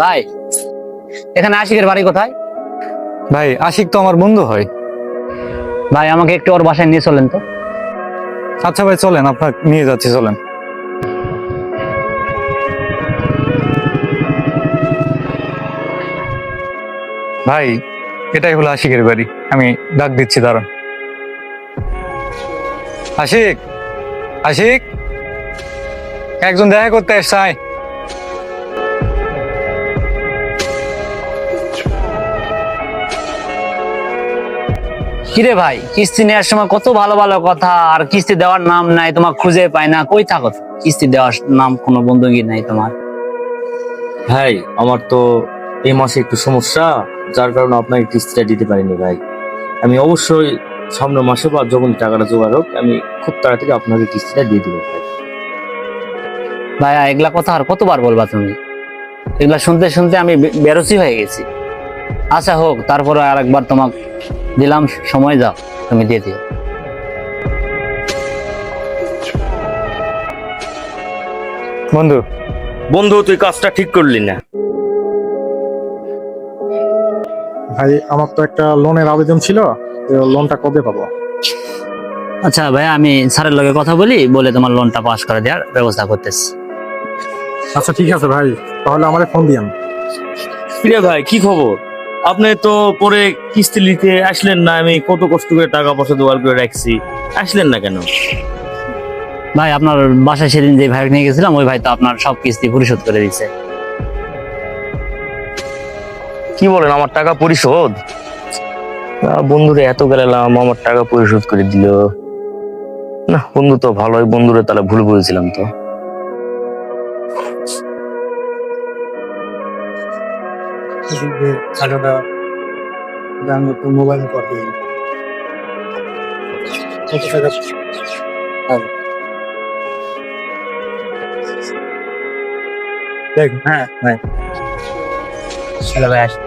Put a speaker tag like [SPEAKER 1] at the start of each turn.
[SPEAKER 1] ভাই, এখানে আশিকের বাড়ি কোথায়?
[SPEAKER 2] ভাই আশিক তো আমার বন্ধু হয়।
[SPEAKER 1] ভাই, আমাকে একটু ওর বাসায় নিয়ে চলেন তো।
[SPEAKER 2] আচ্ছা ভাই চলেন, আপনাকে নিয়ে যাচ্ছি, চলেন। ভাই এটাই হলো আশিকের বাড়ি, আমি ডাক দিচ্ছি, দাঁড়ান। আশিক, আশিক, একজন দেখা করতে এসছে, আয়।
[SPEAKER 1] কিরে ভাই, কিস্তি নেওয়ার সময় কত ভালো ভালো কথা, আর কিস্তি দেওয়ার নাম নাই, তোমার খুঁজে পাই না, কই থাকো? কিস্তি দেওয়ার নাম কোনো বন্ধুই নাই তোমার।
[SPEAKER 3] ভাই আমার তো এই মাসে একটু সমস্যা, যার কারণে আপনাকে কিস্তিটা দিতে পারিনি ভাই। আমি অবশ্যই সামনের মাসে বা যখন টাকাটা জোগাড় হোক আমি খুব তাড়াতাড়ি আপনাকে কিস্তিটা দিয়ে দেবো ভাই।
[SPEAKER 1] ভাইয়া, এগুলা কথা আর কতবার বলবা তুমি? এগুলা শুনতে শুনতে আমি বেরোসি হয়ে গেছি। আচ্ছা হোক, তারপরে আরেকবার তোমাকে দিলাম, সময় যাও, তুমি দিয়ে দিও।
[SPEAKER 2] বন্ধু,
[SPEAKER 3] বন্ধু তুই কাজটা ঠিক করলি না।
[SPEAKER 4] ভাই আমার তো একটা লোনের আবেদন ছিল, তো লোনটা কবে পাবো?
[SPEAKER 1] আচ্ছা ভাইয়া, আমি স্যারের লগে কথা বলি, বলে তোমার লোনটা পাস করে দেওয়ার ব্যবস্থা করতেছি।
[SPEAKER 4] আচ্ছা ঠিক আছে ভাই, তাহলে আমারে ফোন দিয়েন।
[SPEAKER 3] প্রিয়া ভাই কি খবর? আপনি তো পরে কিস্তি নিতে আসলেন না, আমি কত কষ্ট করে টাকা পয়সা জোগাড় করে রাখছি, আসলেন না কেন?
[SPEAKER 1] ভাই, আপনার বাসায় সেদিন যে ভাই নিয়ে গেছিলাম, ওই ভাই তো আপনার সব কিস্তি পরিশোধ করে দিচ্ছে।
[SPEAKER 3] কি বলেন, আমার টাকা পরিশোধ? বন্ধুরে এত গেলাম, আমার টাকা পরিশোধ করে দিল না। বন্ধু তো ভালোই, বন্ধুরে তাহলে ভুল বুঝেছিলাম তো।
[SPEAKER 4] টাকাটা আমি একটু মোবাইল পাঠিয়ে কত টাকা? দেখ, হ্যাঁ হ্যাঁ,
[SPEAKER 1] ভাই আসি।